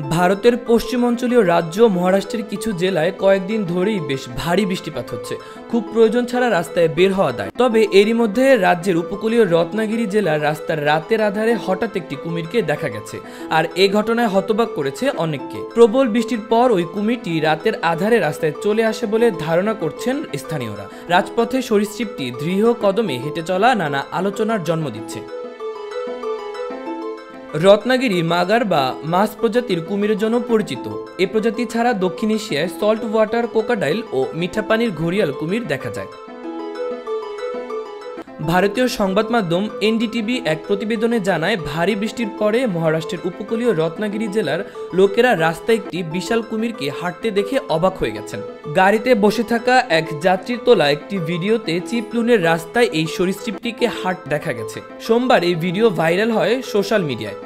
ভারতের পশ্চিমাঞ্চলীয় রাজ্য মহারাষ্ট্রের কিছু জেলায় কয়েকদিন ধরেই বেশ ভারী বৃষ্টিপাত হচ্ছে। খুব প্রয়োজন ছাড়া রাস্তায় বের হওয়া দায়। তবে এরই মধ্যে রাজ্যের উপকূলীয় রত্নাগিরি জেলার রাস্তার রাতের আধারে হঠাৎ একটি কুমিরকে দেখা গেছে, আর এই ঘটনায় হতবাক করেছে অনেককে। প্রবল বৃষ্টির পর ওই কুমিরটি রাতের আধারে রাস্তায় চলে আসে বলে ধারণা করছেন স্থানীয়রা। রাজপথে সরীসৃপটি দৃঢ় কদমে হেঁটে চলা নানা আলোচনার জন্ম দিচ্ছে। রত্নাগিরি মাগার বা মাছ প্রজাতির কুমিরের জন্য পরিচিত। এ প্রজাতি ছাড়া দক্ষিণ এশিয়ায় সল্ট ওয়াটার কোকাডাইল ও মিঠা পানির ঘড়িয়াল কুমির দেখা যায়। ভারতীয় সংবাদ মাধ্যম এনডিটিভি এক প্রতিবেদনে জানায়, ভারী বৃষ্টির পরে মহারাষ্ট্রের উপকূলীয় রত্নাগিরি জেলার লোকেরা রাস্তায় একটি বিশাল কুমিরকে হাঁটতে দেখে অবাক হয়ে গেছেন। গাড়িতে বসে থাকা এক যাত্রীর তোলা একটি ভিডিওতে চিপলুনের রাস্তায় এই সরীসৃপটিকে হাঁটতে দেখা গেছে। সোমবার এই ভিডিও ভাইরাল হয় সোশ্যাল মিডিয়ায়।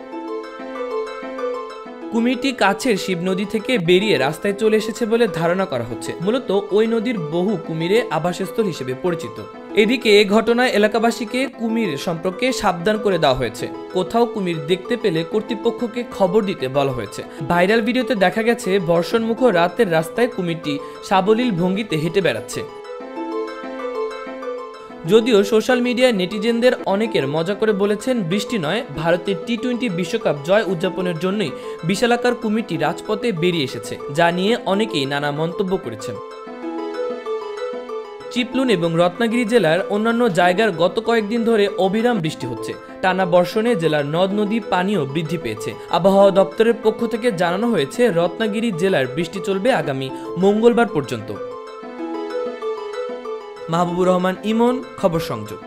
কুমিরটি কাছের শিব নদী থেকে বেরিয়ে রাস্তায় চলে এসেছে বলে ধারণা করা হচ্ছে। মূলত ওই নদীর বহু কুমিরে আবাসস্থল হিসেবে পরিচিত। এদিকে এ ঘটনায় এলাকাবাসীকে কুমির সম্পর্কে সাবধান করে দেওয়া হয়েছে। কোথাও কুমির দেখতে পেলে কর্তৃপক্ষকে খবর দিতে বলা হয়েছে। ভাইরাল ভিডিওতে দেখা গেছে বর্ষণমুখ রাতের রাস্তায় কুমিরটি সাবলীল ভঙ্গিতে হেঁটে বেড়াচ্ছে। যদিও সোশ্যাল মিডিয়ায় নেটিজেনদের অনেকের মজা করে বলেছেন, বৃষ্টি নয়, ভারতের টি-20 বিশ্বকাপ জয় উদযাপনের জন্যই বিশালাকার কুমিরটি রাজপথে বেরিয়ে এসেছে, যা নিয়ে অনেকেই নানা মন্তব্য করেছেন। চিপলুন এবং রত্নাগিরি জেলার অন্যান্য জায়গার গত কয়েকদিন ধরে অবিরাম বৃষ্টি হচ্ছে। টানা বর্ষণে জেলার নদ নদী পানিও বৃদ্ধি পেয়েছে। আবহাওয়া দপ্তরের পক্ষ থেকে জানানো হয়েছে, রত্নাগিরি জেলার বৃষ্টি চলবে আগামী মঙ্গলবার পর্যন্ত। মাহবুবুর রহমান ইমন, খবর সংযোগ।